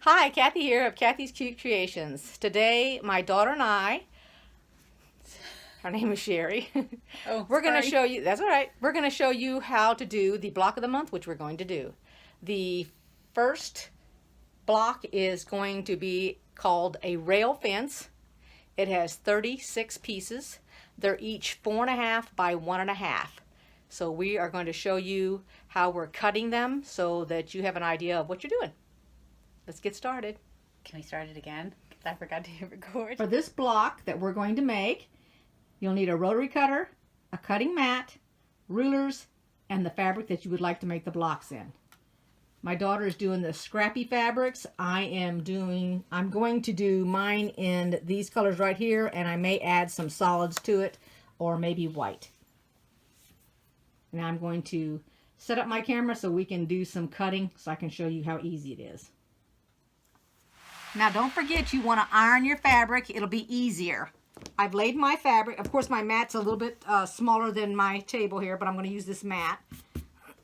Hi, Kathy here of Kathy's Cute Creations. Today, my daughter and I, her name is Sherry, Oh, we're going to sorry. show you, that's all right, we're going to show you how to do the block of the month, which we're going to do. The first block is going to be called a rail fence. It has 36 pieces. They're each 4.5 by 1.5. So we are going to show you how we're cutting them so that you have an idea of what you're doing. Let's get started. Can we start it again? Because I forgot to hit record. For this block that we're going to make, you'll need a rotary cutter, a cutting mat, rulers, and the fabric that you would like to make the blocks in. My daughter is doing the scrappy fabrics. I'm going to do mine in these colors right here, and I may add some solids to it, or maybe white. Now I'm going to set up my camera so we can do some cutting so I can show you how easy it is. Now don't forget you want to iron your fabric. It'll be easier. I've laid my fabric. Of course my mat's a little bit smaller than my table here, but I'm going to use this mat.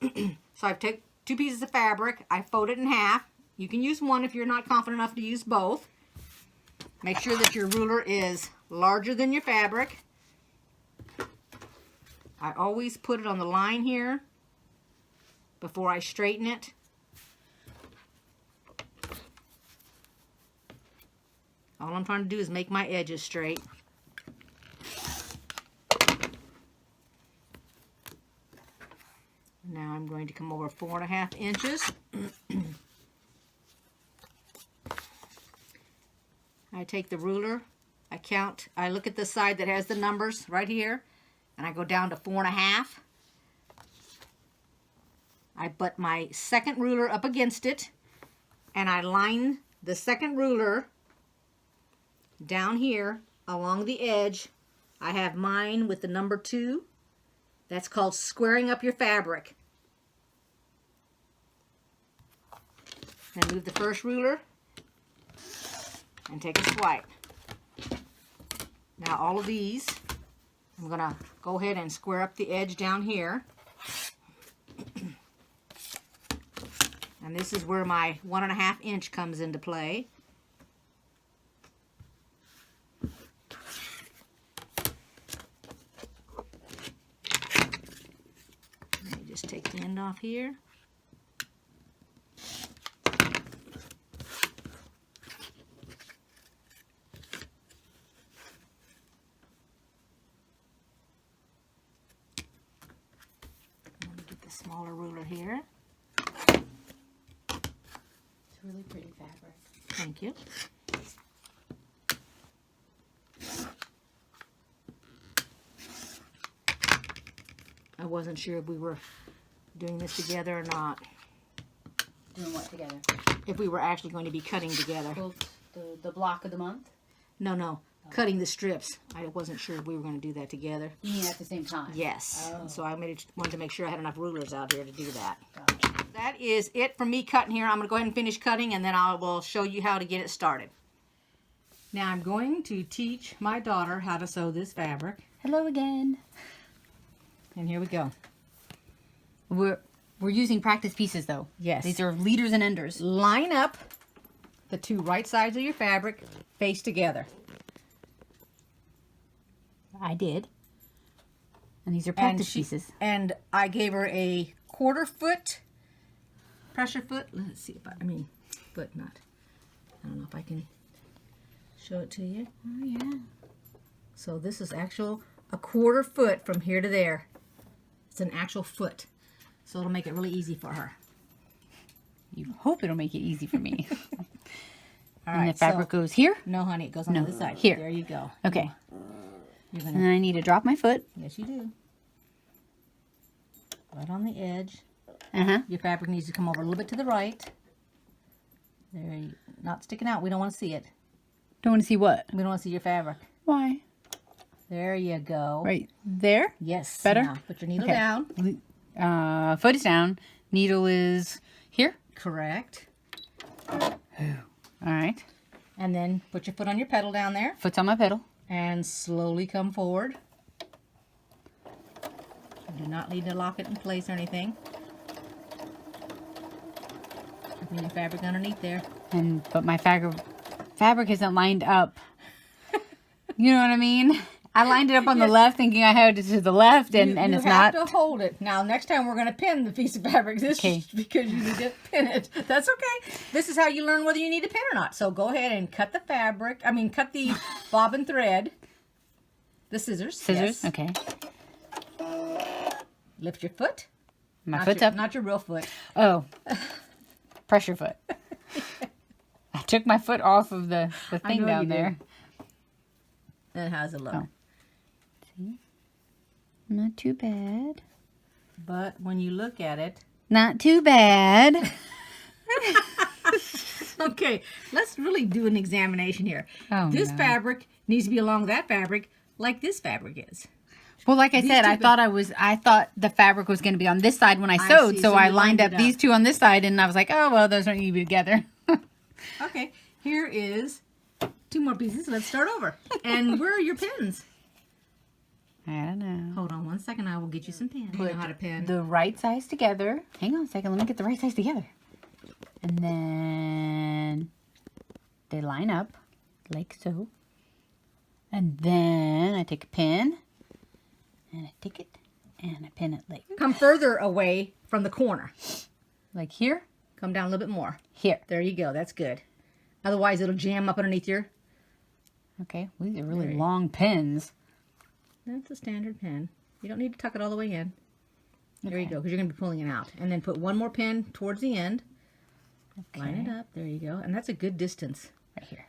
So I've taken 2 pieces of fabric. I fold it in half. You can use one if you're not confident enough to use both. Make sure that your ruler is larger than your fabric. I always put it on the line here before I straighten it. All I'm trying to do is make my edges straight. Now I'm going to come over 4.5 inches. I take the ruler, I count, I look at the side that has the numbers right here, and I go down to 4.5. I butt my second ruler up against it, and I line the second ruler down here along the edge. I have mine with the number 2. That's called squaring up your fabric. Then move the first ruler and take a swipe. Now all of these, I'm going to go ahead and square up the edge down here. And this is where my 1.5 inch comes into play. Let me just take the end off here. Let me get the smaller ruler here. It's really pretty fabric. Thank you. I wasn't sure if we were doing this together or not. Doing what together? If we were actually going to be cutting together. Well, the block of the month? No. Cutting the strips. I wasn't sure if we were going to do that together. You mean at the same time? Yes. Oh. So I wanted to make sure I had enough rulers out here to do that. Gotcha. That is it for me cutting here. I'm going to go ahead and finish cutting, and then I will show you how to get it started. Now I'm going to teach my daughter how to sew this fabric. Hello again. And here we go. We're using practice pieces though. Yes. These are leaders and enders. Line up the 2 right sides of your fabric face together. I did. And these are practice she- pieces. And I gave her a 1/4 foot pressure foot. Let's see if foot not. I don't know if I can show it to you. Oh yeah. So this is actual a 1/4 foot from here to there. It's an actual foot. So it'll make it really easy for her. You hope it'll make it easy for me. All And right. the fabric goes here. No, honey, it goes on No, the other side. here. There you go. Okay. You're And gonna. I need to drop my foot. Yes, you do. Right on the edge. Uh-huh. Your fabric needs to come over a little bit to the right. Not sticking out. We don't want to see it. Don't want to see what? We don't want to see your fabric. Why? There you go. Right there? Yes. Better? Now put your needle Okay. down. Foot is down. Needle is here. Correct. All right. And then put your foot on your pedal down there Foot's on my pedal. and slowly come forward. You do not need to lock it in place or anything. Putting your fabric underneath there. But my fabric isn't lined up. You know what I mean? I lined it up on the left thinking I had it to the left and it's not. You have to hold it. Now, next time we're going to pin the piece of fabric. This is because you need to pin it. That's okay. This is how you learn whether you need to pin or not. So go ahead and cut the fabric. Cut the bobbin thread. The scissors. Scissors? Yes. Okay. Lift your foot. My foot's up. Not your real foot. Oh. Pressure foot. I took my foot off of the thing down there. And how's it look? Oh. See? Not too bad. But when you look at it... Not too bad. Okay, let's really do an examination here. Oh, this fabric needs to be along that fabric like this fabric is. Well, like I said, I thought the fabric was going to be on this side when I sewed, so I lined up these two on this side, and I was like, oh, well, those don't need to be together. Okay, here is 2 more pieces. Let's start over. And where are your pins? I don't know. Hold on 1 second. I will get you some pins. You know how to pin. The right size together. Hang on a second. Let me get the right size together. And then they line up like so. And then I take a pin and I take it and I pin it like. Come further away from the corner. Like here? Come down a little bit more. Here. There you go. That's good. Otherwise, it'll jam up underneath your... Okay. Well, these are really long pins. That's a standard pin. You don't need to tuck it all the way in. There you go, because you're going to be pulling it out. And then put 1 more pin towards the end. Okay. Line it up. There you go. And that's a good distance. Right here.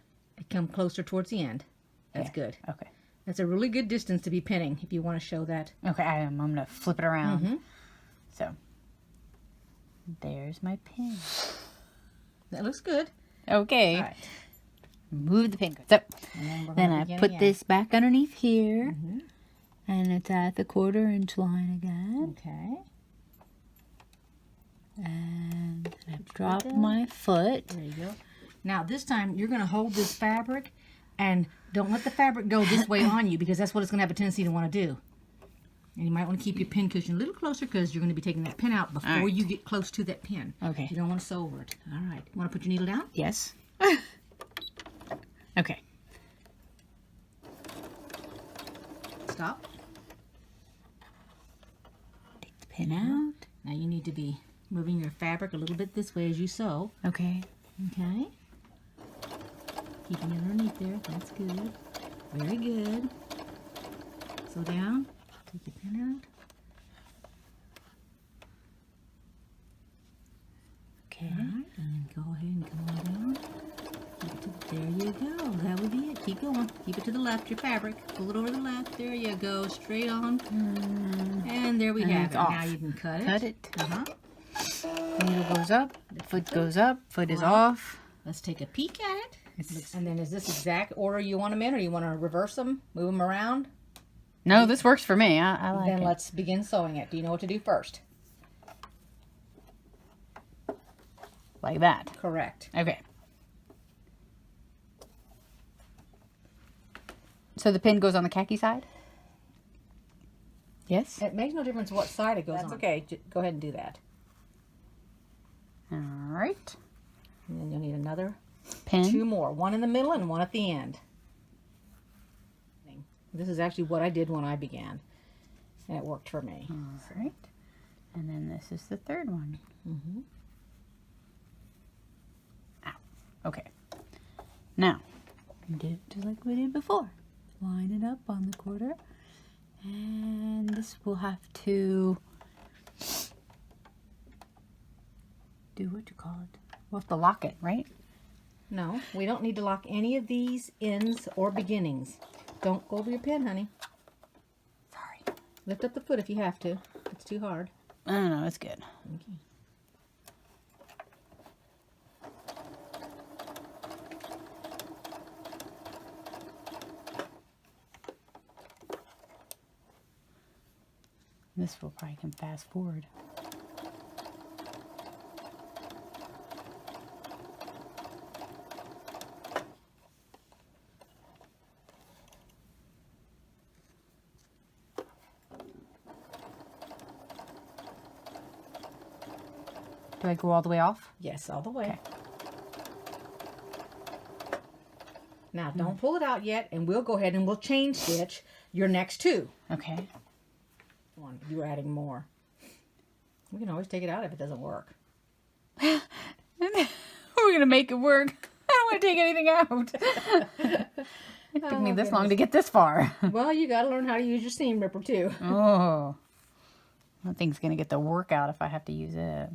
Come closer towards the end. That's good. Okay. That's a really good distance to be pinning if you want to show that. Okay, I'm going to flip it around. So, there's my pin. That looks good. Okay. All right. Move the pin. So, then I put again. this back underneath here. And it's at the 1/4 inch line again. Okay. And I drop my foot. There you go. Now, this time, you're going to hold this fabric and don't let the fabric go this way on you because that's what it's going to have a tendency to want to do. And you might want to keep your pin cushion a little closer because you're going to be taking that pin out before you get close to that pin. Okay. You don't want to sew over it. All right. You want to put your needle down? Yes. Okay. Stop. Take the pin out. Now you need to be moving your fabric a little bit this way as you sew. Okay. Okay. Keeping it underneath there. That's good. Very good. Sew down. Take your pin out. Okay. All right. And then go ahead and come on down. Keep it to, there you go. That would be it. Keep going. Keep it to the left, your fabric. Pull it over to the left. There you go. Straight on. And there we have it. off. Now you can cut it. Cut it. Uh-huh. Needle goes up. The foot goes up. Foot is off. Let's take a peek at it. And then is this exact order you want them in, or you want to reverse them, move them around? No, this works for me. I like Then it. let's begin sewing it. Do you know what to do first? Like that. Correct. Okay. So the pin goes on the khaki side? Yes? It makes no difference what side it goes on. That's okay. Go ahead and do that. All right. And then you'll need another Pin. 2 more. 1 in the middle and 1 at the end. This is actually what I did when I began. And it worked for me. All right. And then this is the 3rd one. Ow. Okay. Now, do it just like we did before. Line it up on the 1/4. And this will have to do what you call it. We'll have to lock it, right? No, we don't need to lock any of these ends or beginnings. Don't go over your pin, honey. Sorry. Lift up the foot if you have to. It's too hard. I don't know, it's good. Okay. This will probably come fast forward. Do I go all the way off? Yes, all the way. Okay. Now, don't pull it out yet, and we'll go ahead and we'll chain stitch your next two. Okay. One, you're adding more. We can always take it out if it doesn't work. We're going to make it work. I don't want to take anything out. It took me this long to get this far. Well, you got to learn how to use your seam ripper, too. Oh. That thing's going to get the work out if I have to use it.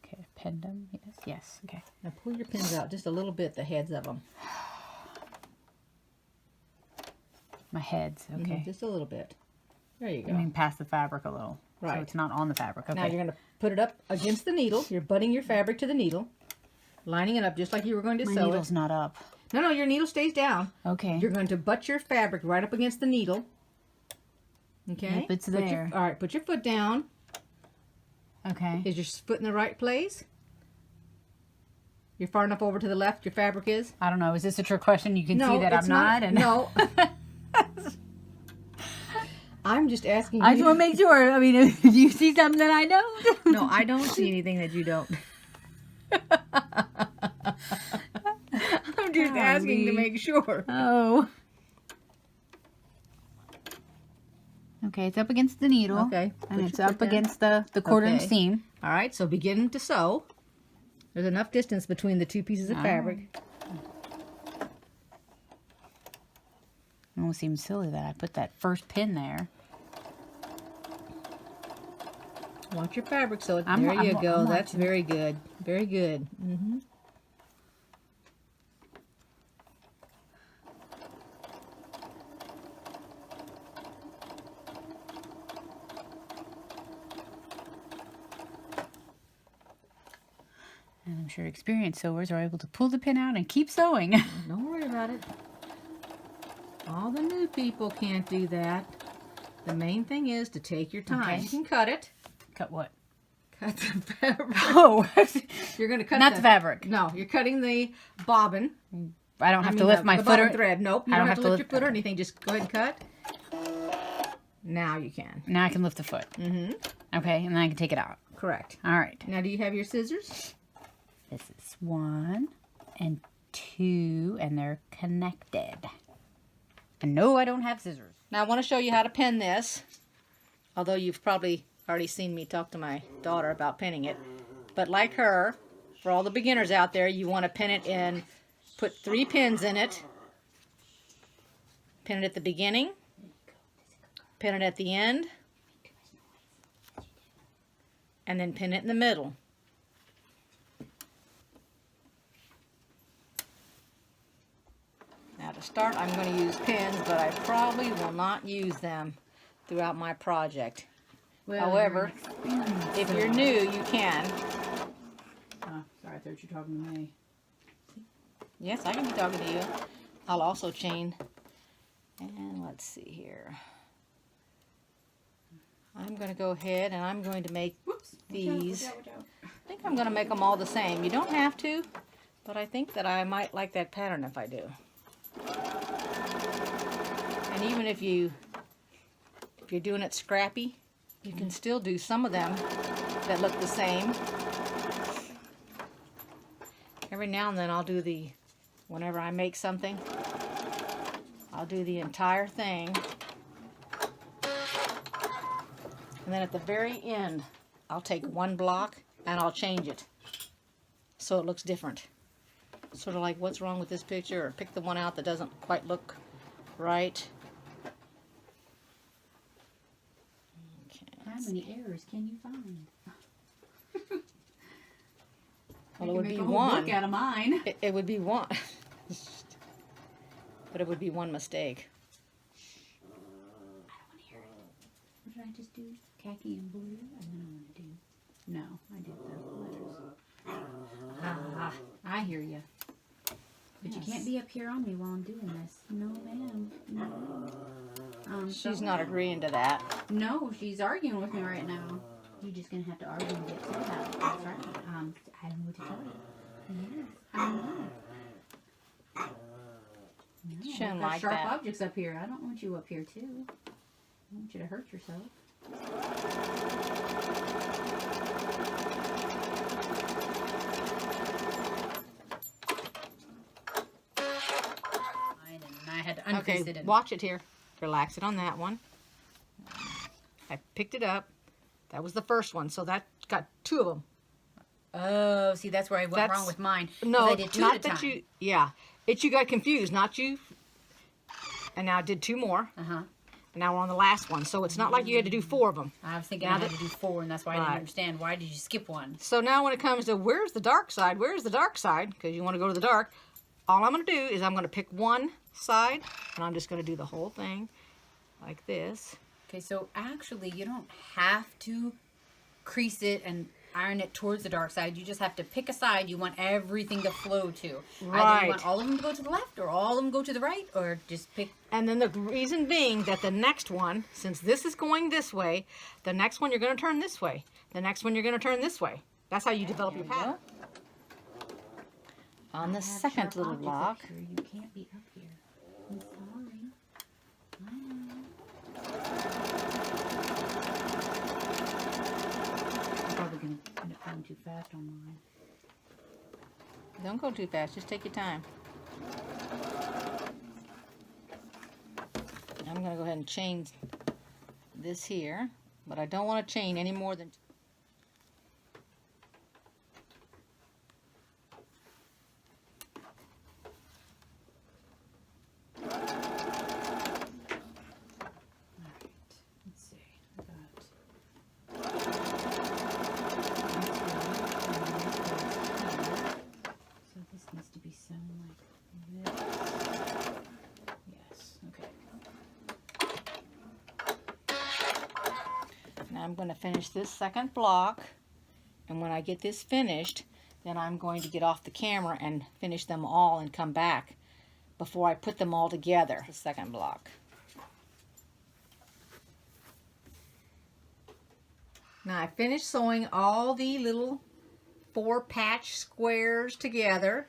Okay, pinned them. Yes, yes. Okay. Now pull your pins out just a little bit, the heads of them. My heads. Okay. Just a little bit. There you go. I mean, past the fabric a little. Right. So it's not on the fabric. Okay. Now you're going to put it up against the needle. You're butting your fabric to the needle, lining it up just like you were going to My sew needle's it. not up. No, your needle stays down. Okay. You're going to butt your fabric right up against the needle. Okay? Yep, it's there. All right, put your foot down. Okay. Is your foot in the right place? You're far enough over to the left your fabric is? I don't know. Is this a trick question? You can see that it's I'm not. And No. I'm just asking you. I just want to make sure. I mean, if you see something that I don't. No, I don't see anything that you don't. I'm just asking to make sure. Oh. Okay, it's up against the needle. Okay. And put it's your up foot down. against the quarter inch Okay. seam. All right, so begin to sew. There's enough distance between the two pieces of fabric. It almost seems silly that I put that first pin there. Watch your fabric sewed. I'm There you go. watching. That's very good. Very good. And I'm sure experienced sewers are able to pull the pin out and keep sewing. Don't worry about it. All the new people can't do that. The main thing is to take your time. Okay. You can cut it. Cut what? Cut the fabric. Oh, You're going to cut not the fabric. No, you're cutting the bobbin. I don't have to lift my the foot bobbin or thread. Nope, you I don't have to lift your foot or anything. Just go ahead and cut. Now you can. Now I can lift the foot. Okay, and then I can take it out. Correct. All right. Now, do you have your scissors? This is 1 and 2, and they're connected. And no, I don't have scissors. Now, I want to show you how to pin this. Although you've probably already seen me talk to my daughter about pinning it. But like her, for all the beginners out there, you want to pin it in, put 3 pins in it. Pin it at the beginning. Pin it at the end. And then pin it in the middle. Now to start, I'm going to use pins, but I probably will not use them throughout my project. Well, However, if you're new, you can. Oh, sorry, I thought you were talking to me. Yes, I can be talking to you. I'll also chain. And let's see here. I'm going to go ahead and I'm going to make these. Watch out. I think I'm going to make them all the same. You don't have to, but I think that I might like that pattern if I do. And even if you're doing it scrappy, you can still do some of them that look the same. Every now and then I'll do whenever I make something, I'll do the entire thing. And then at the very end, I'll take one block and I'll change it so it looks different. Sort of like what's wrong with this picture, or pick the one out that doesn't quite look right. Okay. How many errors can you find? Well, it would be Book one. out of mine. It would be one. But it would be one mistake. I don't want to hear it. What did I just do? Khaki and blue, and then I'm going to do. No, I did the letters. I hear you. But you can't be up here on me while I'm doing this. No, ma'am. No. She's not agreeing to that. No, she's arguing with me right now. You're just going to have to argue and get to that. That's right. I don't know what to tell you. Shouldn't got like sharp that. objects up here. I don't want you up here too. I want you to hurt yourself. And I had to uncrease Okay, it. watch it here. Relax it on that one. I picked it up. That was the first one, so that got 2 of them. Oh, see, that's where I went wrong with mine. No, I did 2 not at a that time. you. Yeah, you got confused, not you. And now I did 2 more. Uh-huh. And now we're on the last one, so it's not like you had to do 4 of them. I was thinking Now I had that- to do 4, and that's why I didn't understand. Why did you skip one? So now when it comes to where's the dark side, because you want to go to the dark, all I'm going to do is I'm going to pick one side, and I'm just going to do the whole thing like this. Okay, so actually, you don't have to crease it and iron it towards the dark side. You just have to pick a side you want everything to flow to. Either Right. you want all of them to go to the left, or all of them go to the right, or just pick. And then the reason being that the next one, since this is going this way, the next one you're going to turn this way. The next one you're going to turn this way. That's how you develop your pattern. On the second little block. You can't be up here. I'm sorry. I know. I'm probably going to end up going too fast on mine. Don't go too fast. Just take your time. I'm going to go ahead and chain this here, but I don't want to chain any more than... Let's see. I got. So this needs to be sewn like this. Yes. Okay. Now I'm going to finish this second block, and when I get this finished, then I'm going to get off the camera and finish them all and come back before I put them all together. The second block. Now I finished sewing all the little 4 patch squares together.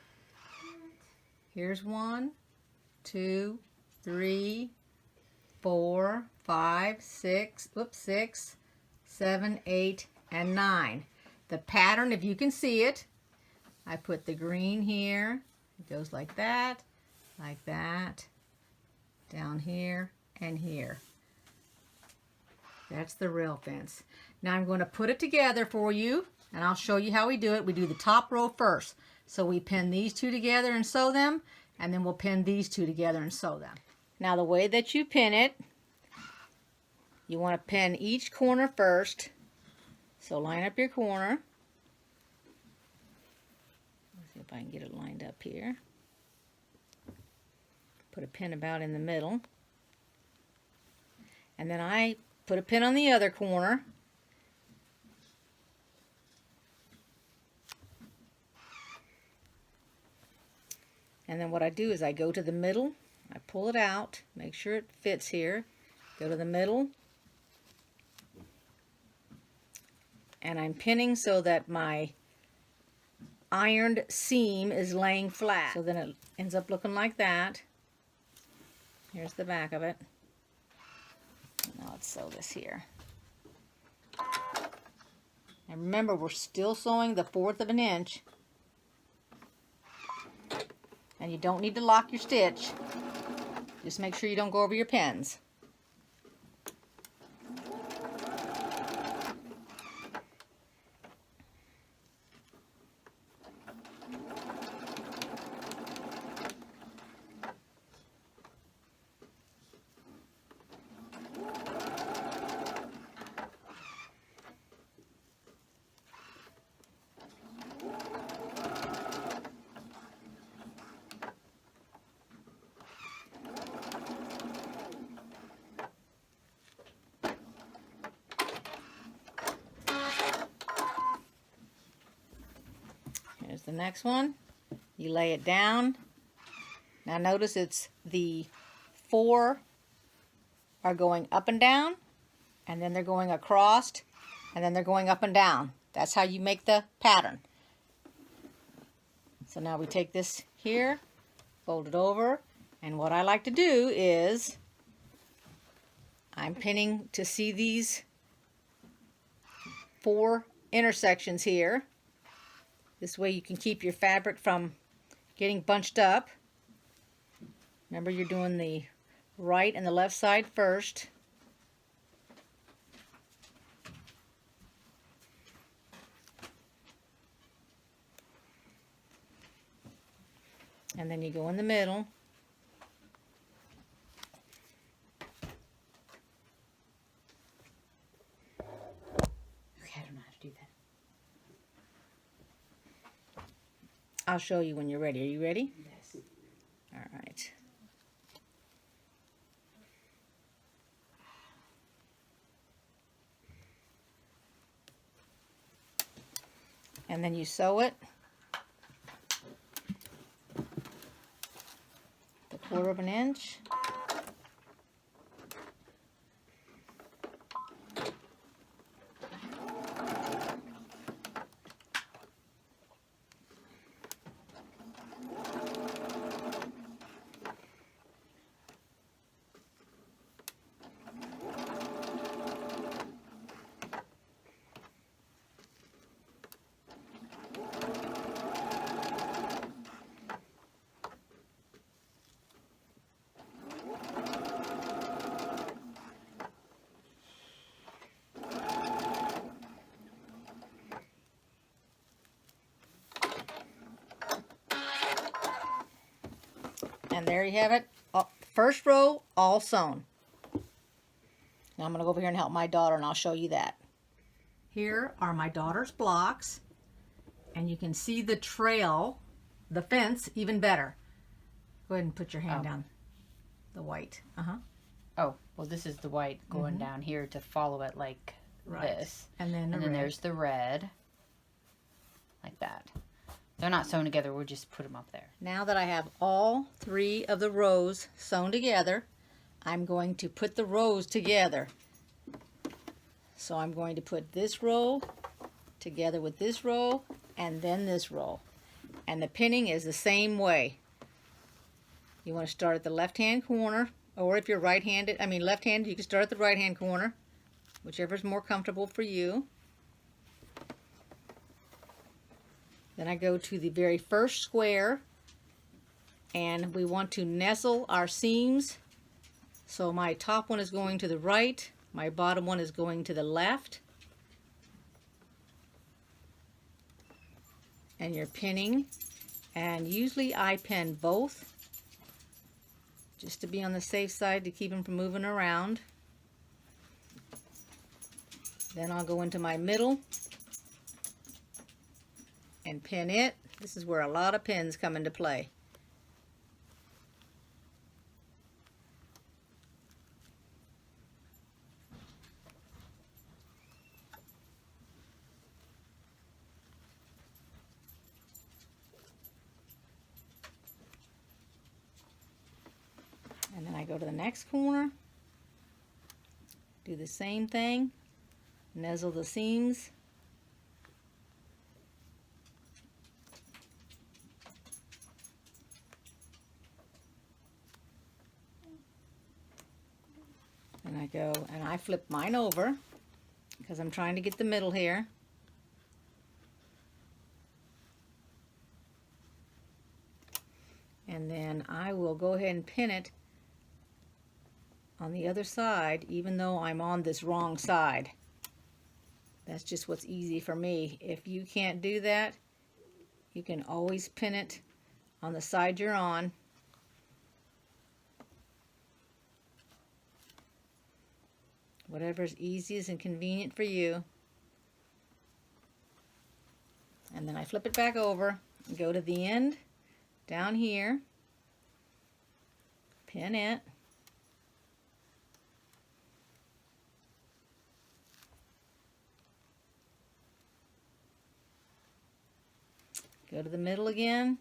Here's 1, 2, 3, 4, 5, 6, 7, 8, and 9. The pattern, if you can see it, I put the green here. It goes like that, down here, and here. That's the rail fence. Now I'm going to put it together for you, and I'll show you how we do it. We do the top row first. So we pin these 2 together and sew them, and then we'll pin these 2 together and sew them. Now the way that you pin it, you want to pin each corner first. So line up your corner. Let's see if I can get it lined up here. Put a pin about in the middle. And then I put a pin on the other corner. And then what I do is I go to the middle, I pull it out, make sure it fits here, go to the middle, and I'm pinning so that my ironed seam is laying flat. So then it ends up looking like that. Here's the back of it. Now let's sew this here. And remember, we're still sewing the 1/4 of an inch. And you don't need to lock your stitch. Just make sure you don't go over your pins. Here's the next one. You lay it down. Now notice it's the 4 are going up and down, and then they're going across, and then they're going up and down. That's how you make the pattern. So now we take this here, fold it over, and what I like to do is I'm pinning to see these 4 intersections here. This way you can keep your fabric from getting bunched up. Remember, you're doing the right and the left side first. And then you go in the middle. Okay, I don't know how to do that. I'll show you when you're ready. Are you ready? Yes. All right. And then you sew it a 1/4 of an inch. And there you have it. First row, all sewn. Now I'm going to go over here and help my daughter, and I'll show you that. Here are my daughter's blocks. And you can see the trail, the fence, even better. Go ahead and put your hand down. The white. Oh, well, this is the white going down here to follow it like this. And then there's the red. Like that. They're not sewn together. We'll just put them up there. Now that I have all 3 of the rows sewn together, I'm going to put the rows together. So I'm going to put this row together with this row and then this row. And the pinning is the same way. You want to start at the left-hand corner, or if you're left-handed, you can start at the right-hand corner, whichever is more comfortable for you. Then I go to the very first square, and we want to nestle our seams. So my top one is going to the right, my bottom one is going to the left. And you're pinning, and usually I pin both, just to be on the safe side to keep them from moving around. Then I'll go into my middle and pin it. This is where a lot of pins come into play. And then I go to the next corner, do the same thing, nestle the seams. And I go and I flip mine over because I'm trying to get the middle here. And then I will go ahead and pin it on the other side, even though I'm on this wrong side. That's just what's easy for me. If you can't do that, you can always pin it on the side you're on. Whatever's easiest and convenient for you. And then I flip it back over and go to the end, down here, pin it. Go to the middle again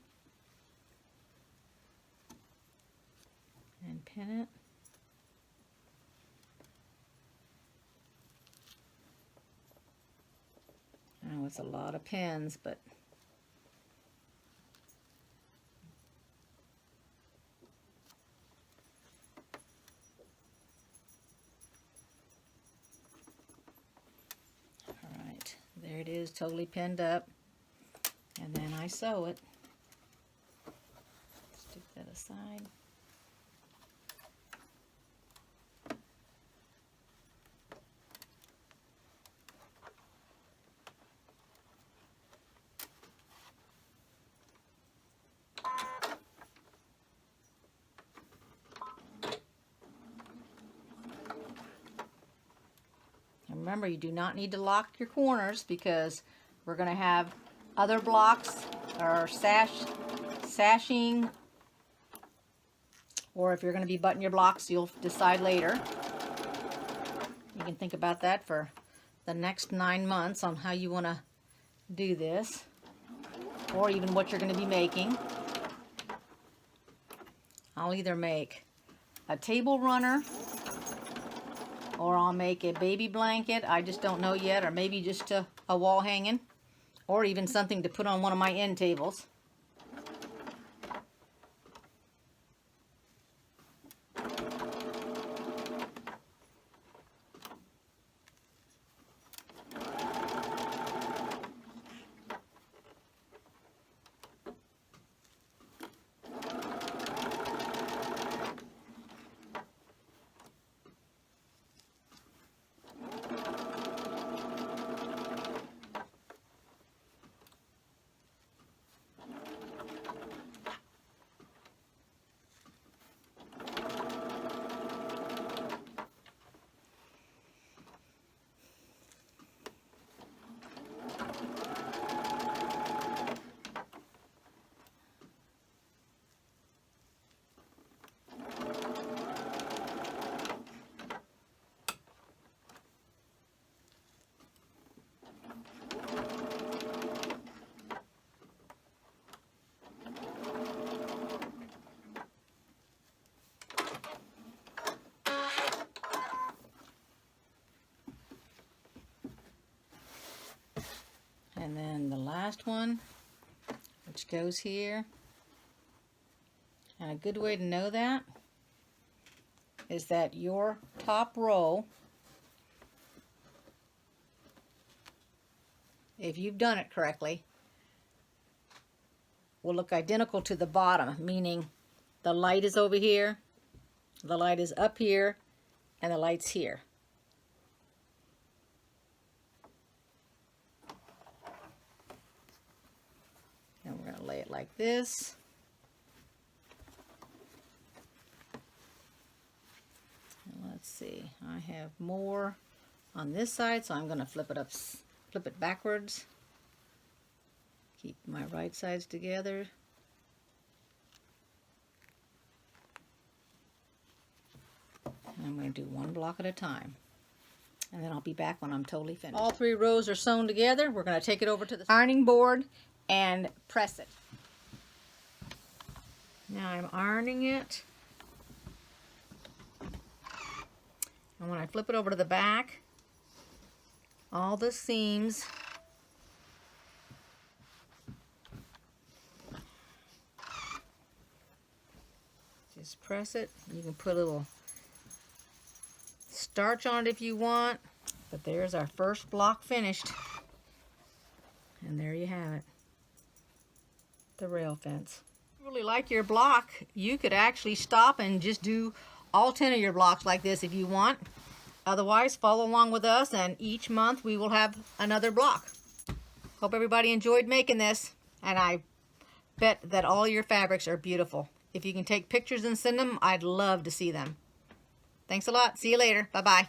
and pin it. I know it's a lot of pins, but it is totally pinned up. And then I sew it. Stick that aside. And remember, you do not need to lock your corners because we're going to have other blocks or sashing, or if you're going to be button your blocks, you'll decide later. You can think about that for the next 9 months on how you want to do this, or even what you're going to be making. I'll either make a table runner, or I'll make a baby blanket. I just don't know yet, or maybe just a wall hanging, or even something to put on one of my end tables. And then the last one, which goes here. And a good way to know that is that your top row, if you've done it correctly, will look identical to the bottom, meaning the light is over here, the light is up here, and the light's here. And we're going to lay it like this. And let's see, I have more on this side, so I'm going to flip it backwards. Keep my right sides together. And I'm going to do one block at a time. And then I'll be back when I'm totally finished. All 3 rows are sewn together. We're going to take it over to the ironing board and press it. Now I'm ironing it. And when I flip it over to the back, all the seams just press it. You can put a little starch on it if you want, but there's our first block finished. And there you have it, the rail fence. If you really like your block, you could actually stop and just do all 10 of your blocks like this if you want. Otherwise, follow along with us, and each month we will have another block. Hope everybody enjoyed making this, and I bet that all your fabrics are beautiful. If you can take pictures and send them, I'd love to see them. Thanks a lot. See you later. Bye-bye.